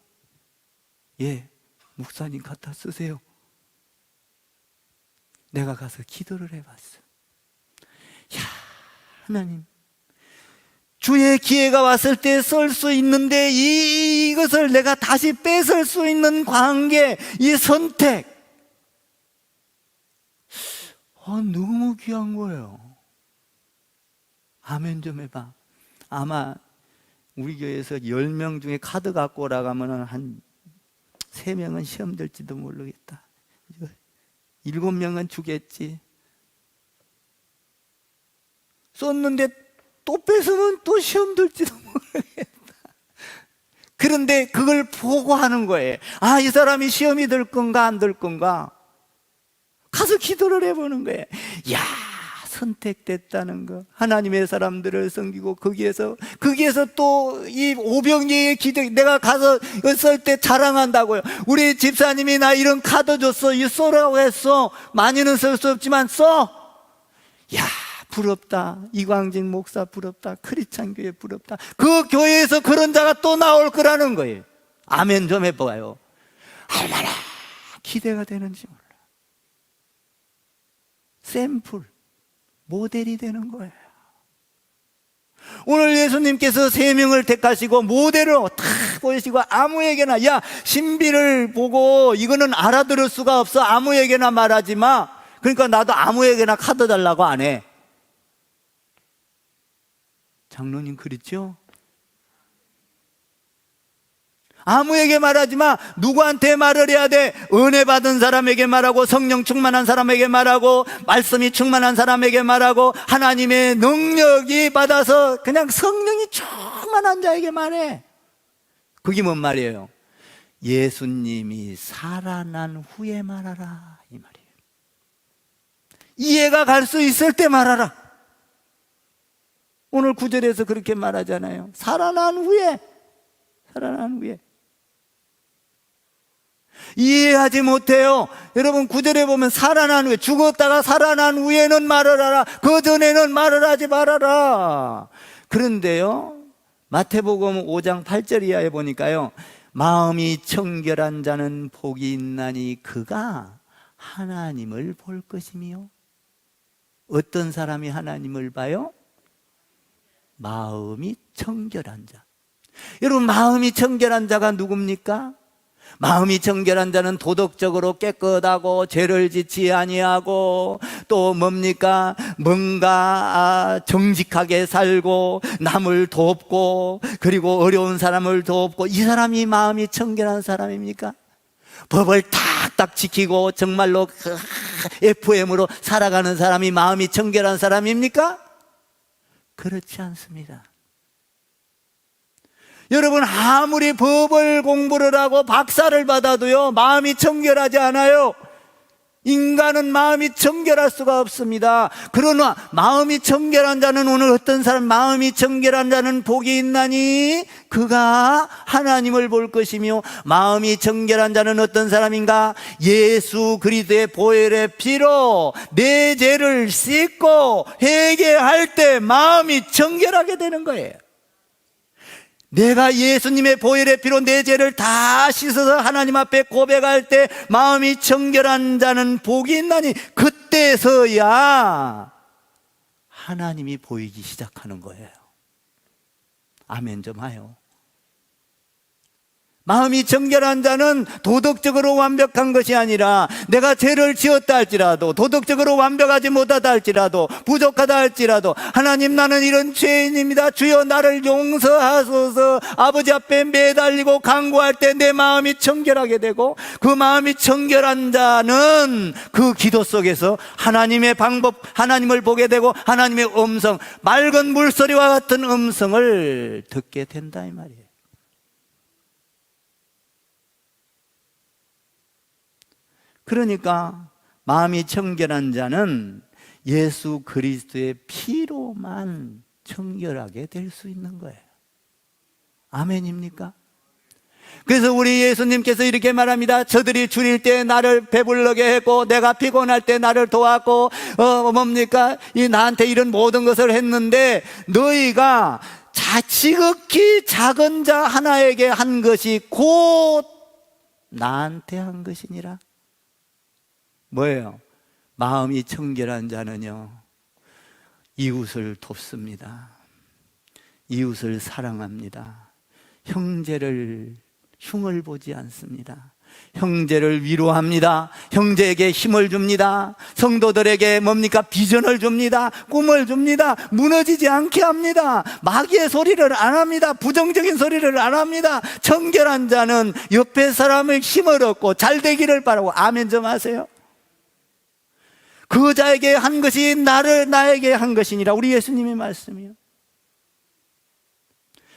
예, 목사님 갖다 쓰세요. 내가 가서 기도를 해봤어. 야, 하나님, 주의 기회가 왔을 때 쓸 수 있는데 이것을 내가 다시 뺏을 수 있는 관계, 이 선택, 너무 귀한 거예요. 아멘 좀 해봐. 아마 우리 교회에서 10명 중에 카드 갖고 오라고 하면 한 3명은 시험 들지도 모르겠다. 7명은 주겠지. 썼는데 또 뺏으면 또 시험 들지도 모르겠다. 그런데 그걸 보고 하는 거예요. 아, 이 사람이 시험이 들 건가 안 들 건가? 가서 기도를 해보는 거예요. 야, 선택됐다는 거. 하나님의 사람들을 섬기고 거기에서 또 이 오병이의 기대, 내가 가서 쓸 때 자랑한다고요. 우리 집사님이 나 이런 카드 줬어. 이 써라고 했어. 많이는 쓸 수 없지만 써. 야, 부럽다. 이광진 목사 부럽다. 크리스찬 교회 부럽다. 그 교회에서 그런 자가 또 나올 거라는 거예요. 아멘 좀 해봐요. 얼마나 기대가 되는지 몰라. 샘플, 모델이 되는 거예요. 오늘 예수님께서 3명을 택하시고 모델을 탁 보이시고 아무에게나, 야, 신비를 보고 이거는 알아들을 수가 없어. 아무에게나 말하지 마. 그러니까 나도 아무에게나 카드 달라고 안 해. 장로님 그렇죠? 아무에게 말하지 마. 누구한테 말을 해야 돼? 은혜 받은 사람에게 말하고, 성령 충만한 사람에게 말하고, 말씀이 충만한 사람에게 말하고, 하나님의 능력이 받아서 그냥 성령이 충만한 자에게 말해. 그게 뭔 말이에요? 예수님이 살아난 후에 말하라, 이 말이에요. 이해가 갈 수 있을 때 말하라. 오늘 9절에서 그렇게 말하잖아요. 살아난 후에. 이해하지 못해요. 여러분 9절에 보면 살아난 후에, 죽었다가 살아난 후에는 말을 하라, 그 전에는 말을 하지 말아라. 그런데요, 마태복음 5장 8절 이하에 보니까요, 마음이 청결한 자는 복이 있나니 그가 하나님을 볼 것이며. 어떤 사람이 하나님을 봐요? 마음이 청결한 자. 여러분, 마음이 청결한 자가 누굽니까? 마음이 청결한 자는 도덕적으로 깨끗하고 죄를 짓지 아니하고 또 뭡니까? 뭔가 정직하게 살고 남을 돕고 그리고 어려운 사람을 돕고, 이 사람이 마음이 청결한 사람입니까? 법을 탁탁 지키고 정말로 FM으로 살아가는 사람이 마음이 청결한 사람입니까? 그렇지 않습니다. 여러분, 아무리 법을 공부를 하고 박사를 받아도요, 마음이 청결하지 않아요. 인간은 마음이 청결할 수가 없습니다. 그러나 마음이 청결한 자는, 오늘 어떤 사람, 마음이 청결한 자는 복이 있나니 그가 하나님을 볼 것이며. 마음이 청결한 자는 어떤 사람인가? 예수 그리스도의 보혈의 피로 내 죄를 씻고 회개할 때 마음이 청결하게 되는 거예요. 내가 예수님의 보혈의 피로 내 죄를 다 씻어서 하나님 앞에 고백할 때 마음이 청결한 자는 복이 있나니, 그때서야 하나님이 보이기 시작하는 거예요. 아멘 좀 하요. 마음이 청결한 자는 도덕적으로 완벽한 것이 아니라, 내가 죄를 지었다 할지라도, 도덕적으로 완벽하지 못하다 할지라도, 부족하다 할지라도, 하나님 나는 이런 죄인입니다, 주여 나를 용서하소서 아버지 앞에 매달리고 간구할 때 내 마음이 청결하게 되고, 그 마음이 청결한 자는 그 기도 속에서 하나님의 방법, 하나님을 보게 되고 하나님의 음성, 맑은 물소리와 같은 음성을 듣게 된다 이 말이에요. 그러니까 마음이 청결한 자는 예수 그리스도의 피로만 청결하게 될 수 있는 거예요. 아멘입니까? 그래서 우리 예수님께서 이렇게 말합니다. 저들이 줄일 때 나를 배불르게 했고, 내가 피곤할 때 나를 도왔고, 나한테 이런 모든 것을 했는데, 너희가 지극히 작은 자 하나에게 한 것이 곧 나한테 한 것이니라. 뭐예요? 마음이 청결한 자는요, 이웃을 돕습니다. 이웃을 사랑합니다. 형제를 흉을 보지 않습니다. 형제를 위로합니다. 형제에게 힘을 줍니다. 성도들에게 비전을 줍니다. 꿈을 줍니다. 무너지지 않게 합니다. 마귀의 소리를 안 합니다. 부정적인 소리를 안 합니다. 청결한 자는 옆에 사람의 힘을 얻고 잘 되기를 바라고. 아멘 좀 하세요. 그 자에게 한 것이 나에게 한 것이니라. 우리 예수님의 말씀이요.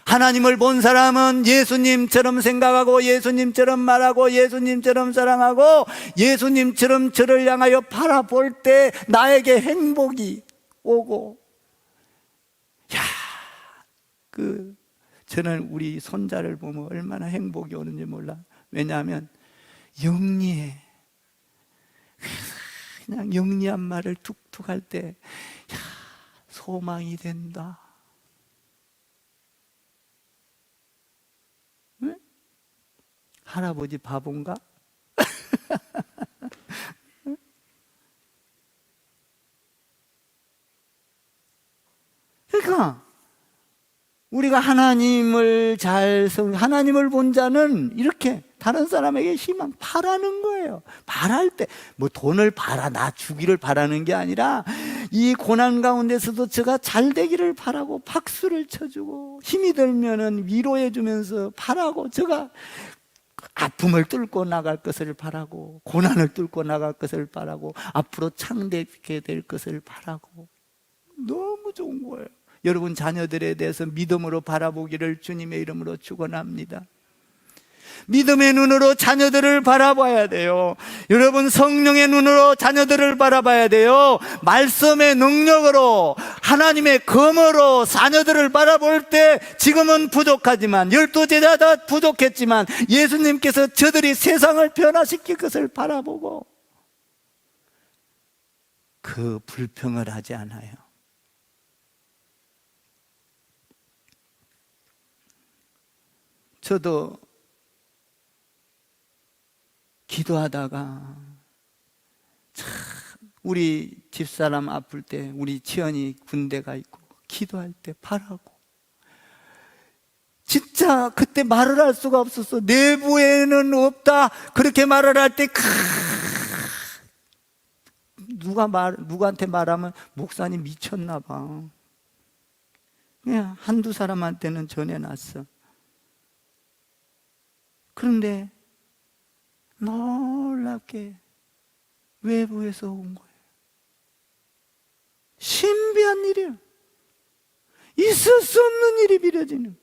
하나님을 본 사람은 예수님처럼 생각하고, 예수님처럼 말하고, 예수님처럼 사랑하고, 예수님처럼 저를 향하여 바라볼 때 나에게 행복이 오고. 저는 우리 손자를 보면 얼마나 행복이 오는지 몰라. 왜냐하면 영리해. 그냥 영리한 말을 툭툭 할 때 소망이 된다. 응? 할아버지 바본가? 그러니까 우리가 하나님을 하나님을 본 자는 이렇게 다른 사람에게 희망 바라는 거예요. 바랄 때 돈을 나 주기를 바라는 게 아니라, 이 고난 가운데서도 제가 잘 되기를 바라고 박수를 쳐주고, 힘이 들면은 위로해 주면서 바라고, 제가 아픔을 뚫고 나갈 것을 바라고, 고난을 뚫고 나갈 것을 바라고, 앞으로 창대하게 될 것을 바라고. 너무 좋은 거예요. 여러분 자녀들에 대해서 믿음으로 바라보기를 주님의 이름으로 축원합니다. 믿음의 눈으로 자녀들을 바라봐야 돼요. 여러분, 성령의 눈으로 자녀들을 바라봐야 돼요. 말씀의 능력으로, 하나님의 검으로 자녀들을 바라볼 때 지금은 부족하지만, 12제자 다 부족했지만 예수님께서 저들이 세상을 변화시킬 것을 바라보고 그 불평을 하지 않아요. 저도 기도하다가 참 우리 집사람 아플 때, 우리 지연이 군대가 있고 기도할 때 바라고, 진짜 그때 말을 할 수가 없었어. 내부에는 없다 그렇게 말을 할 때 누구한테 말하면 목사님 미쳤나 봐. 그냥 한두 사람한테는 전해놨어. 그런데 놀랍게 외부에서 온 거예요. 신비한 일이에요. 있을 수 없는 일이 벌어지는.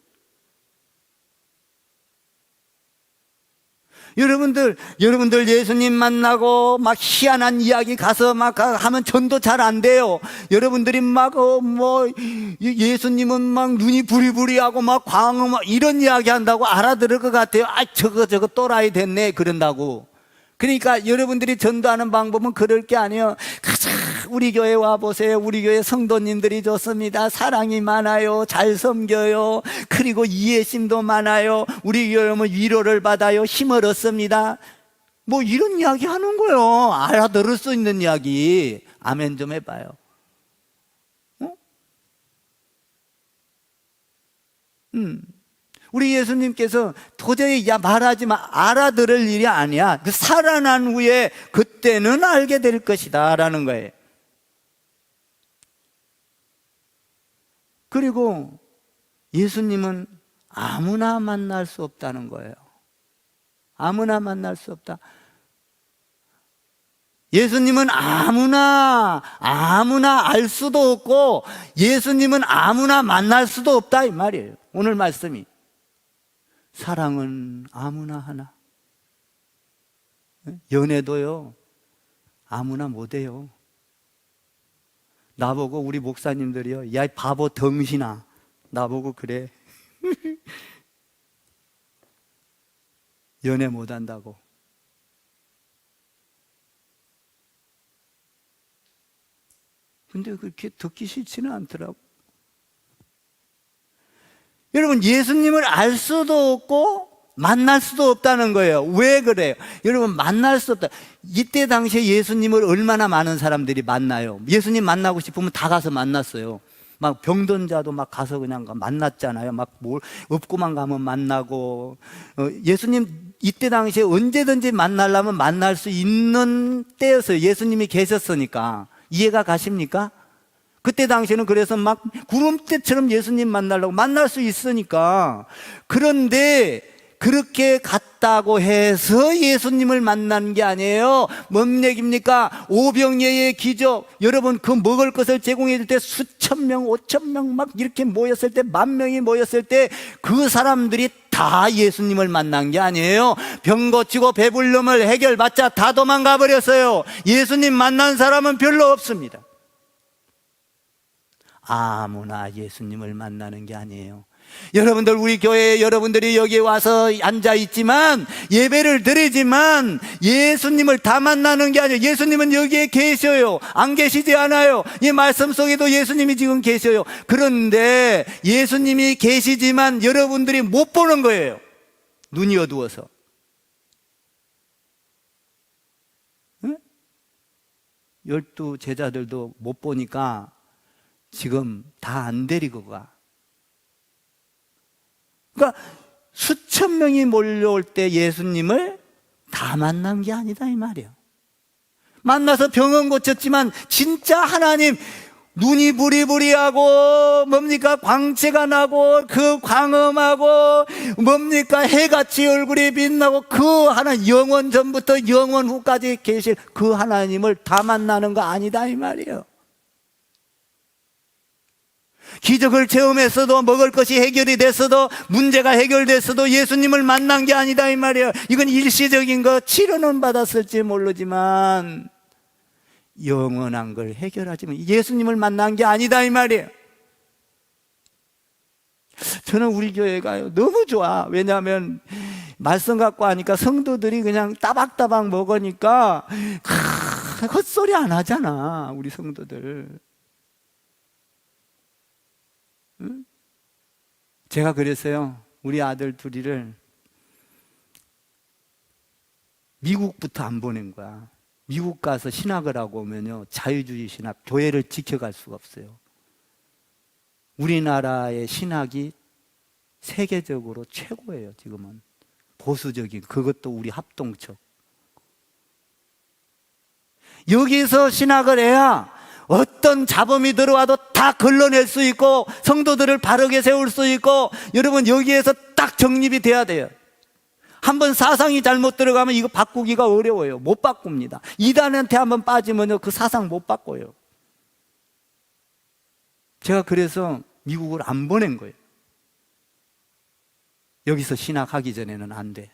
여러분들 예수님 만나고 막 희한한 이야기 가서 막 하면 전도 잘 안 돼요. 여러분들이 막 예수님은 막 눈이 부리부리하고 막 광어 막 이런 이야기 한다고 알아들을 것 같아요. 아, 저거 또라이 됐네 그런다고. 그러니까 여러분들이 전도하는 방법은 그럴 게 아니에요. 가자, 우리 교회 와보세요. 우리 교회 성도님들이 좋습니다. 사랑이 많아요. 잘 섬겨요. 그리고 이해심도 많아요. 우리 교회 오면 위로를 받아요. 힘을 얻습니다. 뭐 이런 이야기 하는 거예요. 알아들을 수 있는 이야기. 아멘 좀 해봐요. 우리 예수님께서 도저히 말하지 마, 알아들을 일이 아니야. 그 살아난 후에 그때는 알게 될 것이다 라는 거예요. 그리고 예수님은 아무나 만날 수 없다는 거예요. 아무나 만날 수 없다. 예수님은 아무나 알 수도 없고 예수님은 아무나 만날 수도 없다 이 말이에요. 오늘 말씀이. 사랑은 아무나 하나. 연애도요 아무나 못해요. 나보고 우리 목사님들이요, 야 이 바보 덩신아, 나보고 그래. 연애 못한다고. 근데 그렇게 듣기 싫지는 않더라고. 여러분, 예수님을 알 수도 없고 만날 수도 없다는 거예요. 왜 그래요? 여러분, 만날 수 없다. 이때 당시에 예수님을 얼마나 많은 사람들이 만나요. 예수님 만나고 싶으면 다 가서 만났어요. 막 병든 자도 막 가서 그냥 만났잖아요. 막 뭘 없고만 가면 만나고. 예수님 이때 당시에 언제든지 만나려면 만날 수 있는 때였어요. 예수님이 계셨으니까. 이해가 가십니까? 그때 당시에는 그래서 막 구름대처럼 예수님 만나려고 만날 수 있으니까. 그런데 그렇게 갔다고 해서 예수님을 만난 게 아니에요. 뭔 얘기입니까? 오병이어의 기적. 여러분, 그 먹을 것을 제공해 줄 때 수천 명, 5천 명 막 이렇게 모였을 때, 10,000명이 모였을 때 그 사람들이 다 예수님을 만난 게 아니에요. 병 고치고 배불름을 해결받자 다 도망가 버렸어요. 예수님 만난 사람은 별로 없습니다. 아무나 예수님을 만나는 게 아니에요. 여러분들, 우리 교회에 여러분들이 여기 와서 앉아 있지만, 예배를 드리지만 예수님을 다 만나는 게 아니에요. 예수님은 여기에 계셔요. 안 계시지 않아요. 이 말씀 속에도 예수님이 지금 계셔요. 그런데 예수님이 계시지만 여러분들이 못 보는 거예요. 눈이 어두워서. 응? 12 제자들도 못 보니까 지금 다 안 데리고 가. 그러니까 수천 명이 몰려올 때 예수님을 다 만난 게 아니다 이 말이에요. 만나서 병은 고쳤지만 진짜 하나님, 눈이 부리부리하고 뭡니까 광채가 나고 그 광음하고 뭡니까 해같이 얼굴이 빛나고 그 하나, 영원 전부터 영원 후까지 계실 그 하나님을 다 만나는 거 아니다 이 말이에요. 기적을 체험했어도, 먹을 것이 해결이 됐어도, 문제가 해결됐어도 예수님을 만난 게 아니다 이 말이에요. 이건 일시적인 거, 치료는 받았을지 모르지만 영원한 걸 해결하지만 예수님을 만난 게 아니다 이 말이에요. 저는 우리 교회가 너무 좋아. 왜냐하면 말씀 갖고 하니까 성도들이 그냥 따박따박 먹으니까 헛소리 안 하잖아, 우리 성도들. 응? 제가 그랬어요. 우리 아들 둘이를 미국부터 안 보낸 거야. 미국 가서 신학을 하고 오면요, 자유주의 신학, 교회를 지켜갈 수가 없어요. 우리나라의 신학이 세계적으로 최고예요, 지금은. 보수적인, 그것도 우리 합동적. 여기서 신학을 해야 어떤 잡음이 들어와도 다 걸러낼 수 있고, 성도들을 바르게 세울 수 있고, 여러분 여기에서 딱 정립이 돼야 돼요. 한번 사상이 잘못 들어가면 이거 바꾸기가 어려워요. 못 바꿉니다. 이단한테 한번 빠지면요, 그 사상 못 바꿔요. 제가 그래서 미국을 안 보낸 거예요. 여기서 신학하기 전에는 안 돼.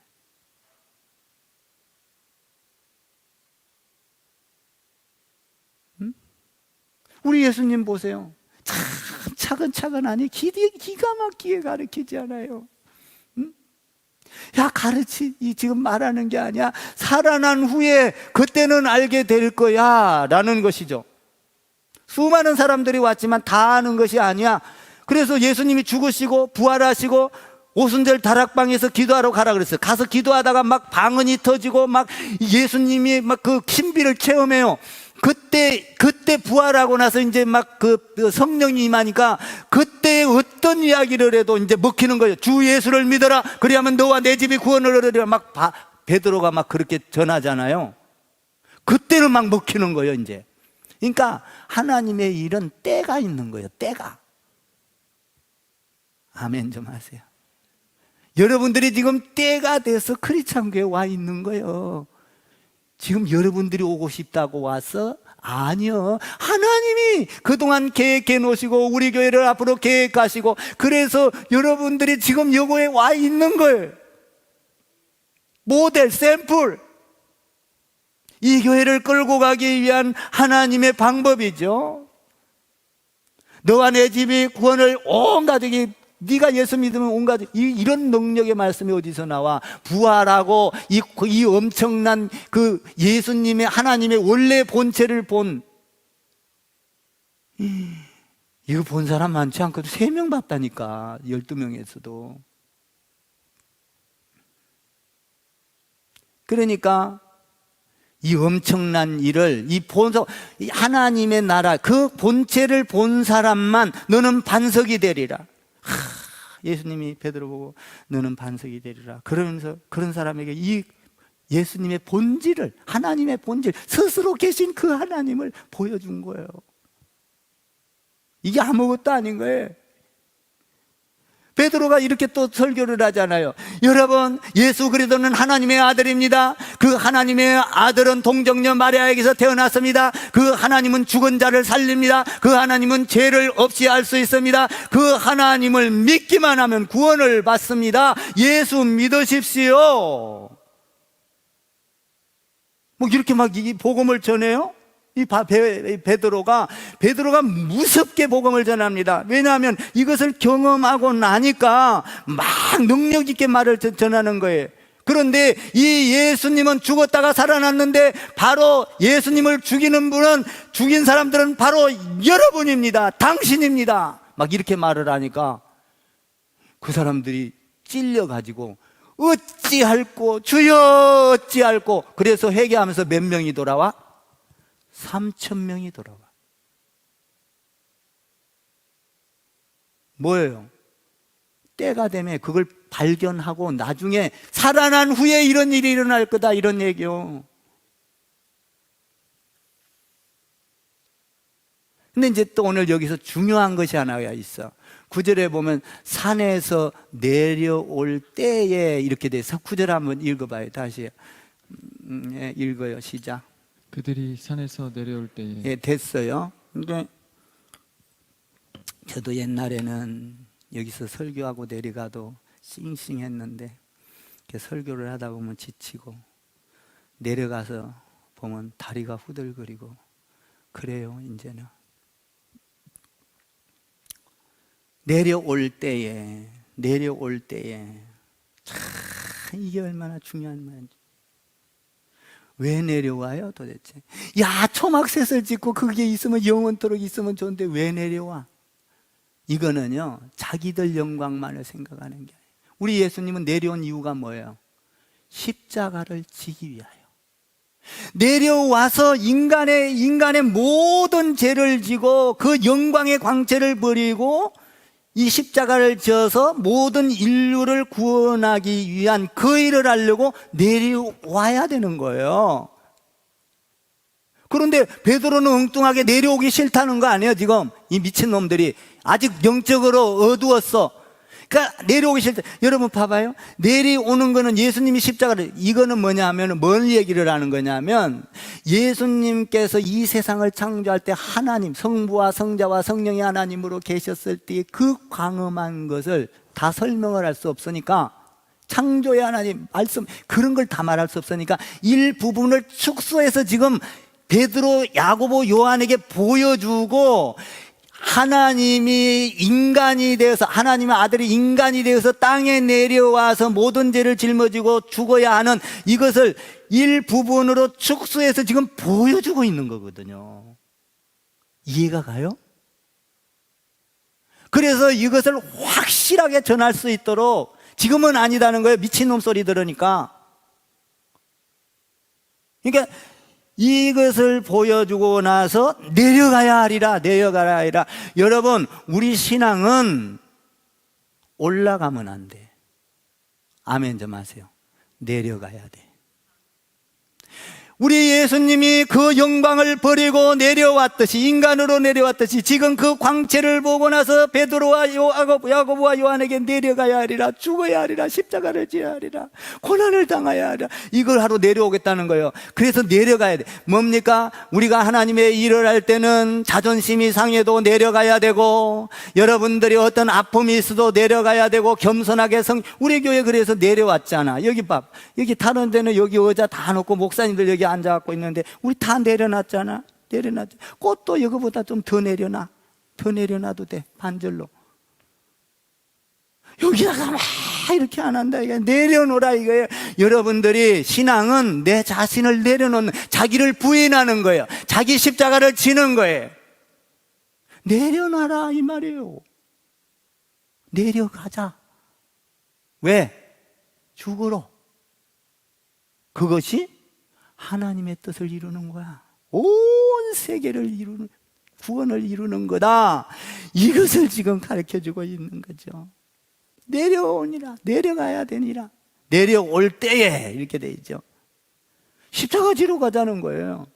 응? 우리 예수님 보세요. 참 차근차근하니 기가 막히게 가르치지 않아요. 응? 야, 지금 말하는 게 아니야. 살아난 후에 그때는 알게 될 거야 라는 것이죠. 수많은 사람들이 왔지만 다 아는 것이 아니야. 그래서 예수님이 죽으시고 부활하시고 오순절 다락방에서 기도하러 가라 그랬어요. 가서 기도하다가 막 방언이 터지고 막 예수님이 막 그 신비를 체험해요. 그때 부활하고 나서 이제 막 그 성령이 임하니까 그때 어떤 이야기를 해도 이제 먹히는 거예요. 주 예수를 믿어라. 그리하면 너와 내 집이 구원을 얻으리라. 막 베드로가 막 그렇게 전하잖아요. 그때는 막 먹히는 거예요, 이제. 그러니까 하나님의 일은 때가 있는 거예요, 때가. 아멘 좀 하세요. 여러분들이 지금 때가 돼서 크리스찬 교회에 와 있는 거예요. 지금 여러분들이 오고 싶다고 와서? 아니요. 하나님이 그동안 계획해 놓으시고 우리 교회를 앞으로 계획하시고, 그래서 여러분들이 지금 여기에 와 있는 거예요. 모델, 샘플. 이 교회를 끌고 가기 위한 하나님의 방법이죠. 너와 내 집이 구원을 온 가족이, 네가 예수 믿으면 온 가족, 이런 능력의 말씀이 어디서 나와? 부활하고 이 엄청난 그 예수님의, 하나님의 원래 본체를 이거 본 사람 많지 않거든. 3명 봤다니까, 12명에서도. 그러니까 이 엄청난 일을, 이 하나님의 나라, 그 본체를 본 사람만 너는 반석이 되리라. 예수님이 베드로 보고 너는 반석이 되리라. 그러면서 그런 사람에게 이 예수님의 본질을, 하나님의 본질, 스스로 계신 그 하나님을 보여준 거예요. 이게 아무것도 아닌 거예요. 베드로가 이렇게 또 설교를 하잖아요. 여러분, 예수 그리스도는 하나님의 아들입니다. 그 하나님의 아들은 동정녀 마리아에게서 태어났습니다. 그 하나님은 죽은 자를 살립니다. 그 하나님은 죄를 없이 할 수 있습니다. 그 하나님을 믿기만 하면 구원을 받습니다. 예수 믿으십시오. 뭐 이렇게 막 이 복음을 전해요? 이 베드로가 무섭게 복음을 전합니다. 왜냐하면 이것을 경험하고 나니까 막 능력 있게 말을 전하는 거예요. 그런데 이 예수님은 죽었다가 살아났는데, 바로 예수님을 죽인 사람들은 바로 여러분입니다. 당신입니다. 막 이렇게 말을 하니까 그 사람들이 찔려가지고 어찌할꼬, 주여 어찌할꼬. 그래서 회개하면서 몇 명이 돌아와? 3,000명이 돌아와. 뭐예요? 때가 되면 그걸 발견하고 나중에 살아난 후에 이런 일이 일어날 거다, 이런 얘기요. 근데 이제 또 오늘 여기서 중요한 것이 하나가 있어. 9절에 보면 산에서 내려올 때에 이렇게 돼서, 9절 한번 읽어봐요. 다시 읽어요. 시작. 그들이 산에서 내려올 때에. 예, 됐어요. 근데 저도 옛날에는 여기서 설교하고 내려가도 싱싱했는데 설교를 하다 보면 지치고 내려가서 보면 다리가 후들거리고 그래요. 이제는 내려올 때에 참 이게 얼마나 중요한 말인지. 왜 내려와요 도대체? 야, 초막셋을 짓고 그게 있으면 영원토록 있으면 좋은데 왜 내려와? 이거는요, 자기들 영광만을 생각하는 게 아니에요. 우리 예수님은 내려온 이유가 뭐예요? 십자가를 지기 위하여. 내려와서 인간의 모든 죄를 지고 그 영광의 광채를 버리고 이 십자가를 지어서 모든 인류를 구원하기 위한 그 일을 하려고 내려와야 되는 거예요. 그런데 베드로는 엉뚱하게 내려오기 싫다는 거 아니에요? 지금 이 미친놈들이 아직 영적으로 어두웠어. 그러니까 내려오기 싫다. 여러분 봐봐요. 내려오는 거는 예수님이 십자가를, 이거는 뭐냐면 뭔 얘기를 하는 거냐면 예수님께서 이 세상을 창조할 때 하나님, 성부와 성자와 성령이 하나님으로 계셨을 때 그 광엄한 것을 다 설명을 할 수 없으니까, 창조의 하나님 말씀 그런 걸 다 말할 수 없으니까 일부분을 축소해서 지금 베드로, 야고보, 요한에게 보여주고, 하나님이 인간이 되어서, 하나님의 아들이 인간이 되어서 땅에 내려와서 모든 죄를 짊어지고 죽어야 하는 이것을 일부분으로 축소해서 지금 보여주고 있는 거거든요. 이해가 가요? 그래서 이것을 확실하게 전할 수 있도록, 지금은 아니다는 거예요. 미친놈 소리 들으니까. 그러니까 이것을 보여주고 나서 내려가야 하리라. 여러분, 우리 신앙은 올라가면 안 돼. 아멘 좀 하세요. 내려가야 돼. 우리 예수님이 그 영광을 버리고 내려왔듯이, 인간으로 내려왔듯이 지금 그 광채를 보고 나서 베드로와 야고보와 요한에게 내려가야 하리라, 죽어야 하리라, 십자가를 지어야 하리라, 고난을 당해야 하리라, 이걸 하러 내려오겠다는 거예요. 그래서 내려가야 돼. 뭡니까? 우리가 하나님의 일을 할 때는 자존심이 상해도 내려가야 되고, 여러분들이 어떤 아픔이 있어도 내려가야 되고, 겸손하게 우리 교회 그래서 내려왔잖아. 여기 여기 다른 데는 여기 의자 다 놓고 목사님들 여기 앉아갖고 있는데 우리 다 내려놨잖아. 꽃도 이거보다 좀 더 내려놔도 돼. 반절로. 여기다가 막 이렇게 안 한다. 이게 내려놓으라 이거예요. 여러분들이 신앙은 내 자신을 내려놓는, 자기를 부인하는 거예요. 자기 십자가를 지는 거예요. 내려놔라 이 말이에요. 내려가자. 왜? 죽으러. 그것이 하나님의 뜻을 이루는 거야. 온 세계를 이루는, 구원을 이루는 거다. 이것을 지금 가르쳐주고 있는 거죠. 내려오니라, 내려가야 되니라. 내려올 때에 이렇게 돼 있죠. 십자가 지러 가자는 거예요.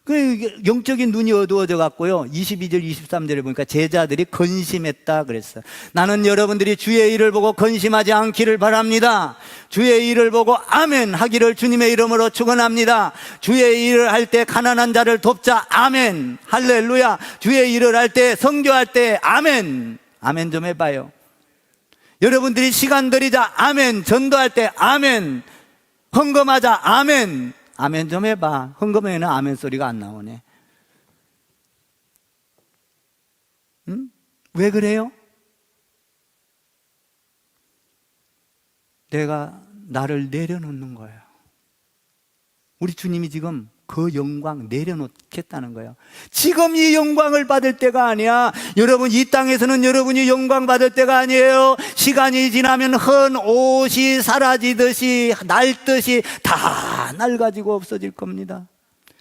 그 영적인 눈이 어두워져 갖고요, 22절 23절에 보니까 제자들이 근심했다 그랬어요. 나는 여러분들이 주의 일을 보고 근심하지 않기를 바랍니다. 주의 일을 보고 아멘 하기를 주님의 이름으로 축원합니다. 주의 일을 할 때 가난한 자를 돕자. 아멘. 할렐루야. 주의 일을 할 때, 선교할 때 아멘. 아멘 좀 해봐요. 여러분들이 시간 들이자. 아멘. 전도할 때 아멘. 헌금하자. 아멘. 아멘 좀 해봐. 헌금에는 아멘 소리가 안 나오네. 응? 왜 그래요? 내가 나를 내려놓는 거예요. 우리 주님이 지금 그 영광 내려놓겠다는 거예요. 지금 이 영광을 받을 때가 아니야. 여러분, 이 땅에서는 여러분이 영광 받을 때가 아니에요. 시간이 지나면 헌 옷이 사라지듯이, 낡듯이 다 낡아지고 없어질 겁니다.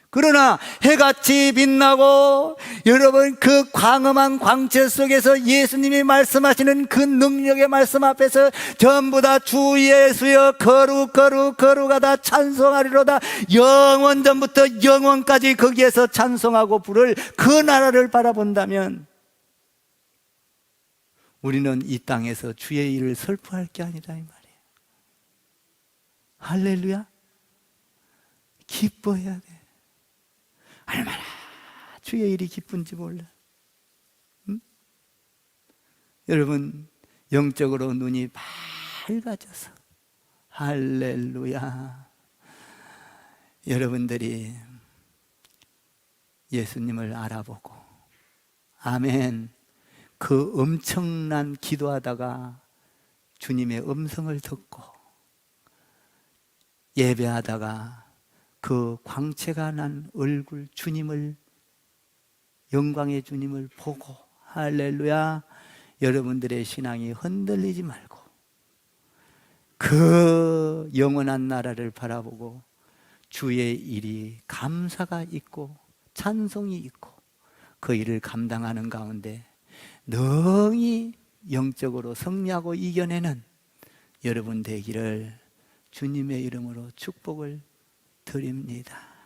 그러나 해같이 빛나고, 여러분 그 광엄한 광채 속에서 예수님이 말씀하시는 그 능력의 말씀 앞에서 전부 다 주 예수여 거룩하다 찬송하리로다. 영원 전부터 영원까지 거기에서 찬송하고 부를 그 나라를 바라본다면, 우리는 이 땅에서 주의 일을 설포할 게 아니다 이 말이에요. 할렐루야. 기뻐해야 돼. 얼마나 주의 일이 기쁜지 몰라. 응? 여러분, 영적으로 눈이 밝아져서 할렐루야. 여러분들이 예수님을 알아보고, 아멘, 그 엄청난 기도하다가 주님의 음성을 듣고, 예배하다가 그 광채가 난 얼굴 주님을, 영광의 주님을 보고, 할렐루야. 여러분들의 신앙이 흔들리지 말고 그 영원한 나라를 바라보고 주의 일이 감사가 있고 찬송이 있고 그 일을 감당하는 가운데 능히 영적으로 승리하고 이겨내는 여러분 되기를 주님의 이름으로 축복을 드립니다.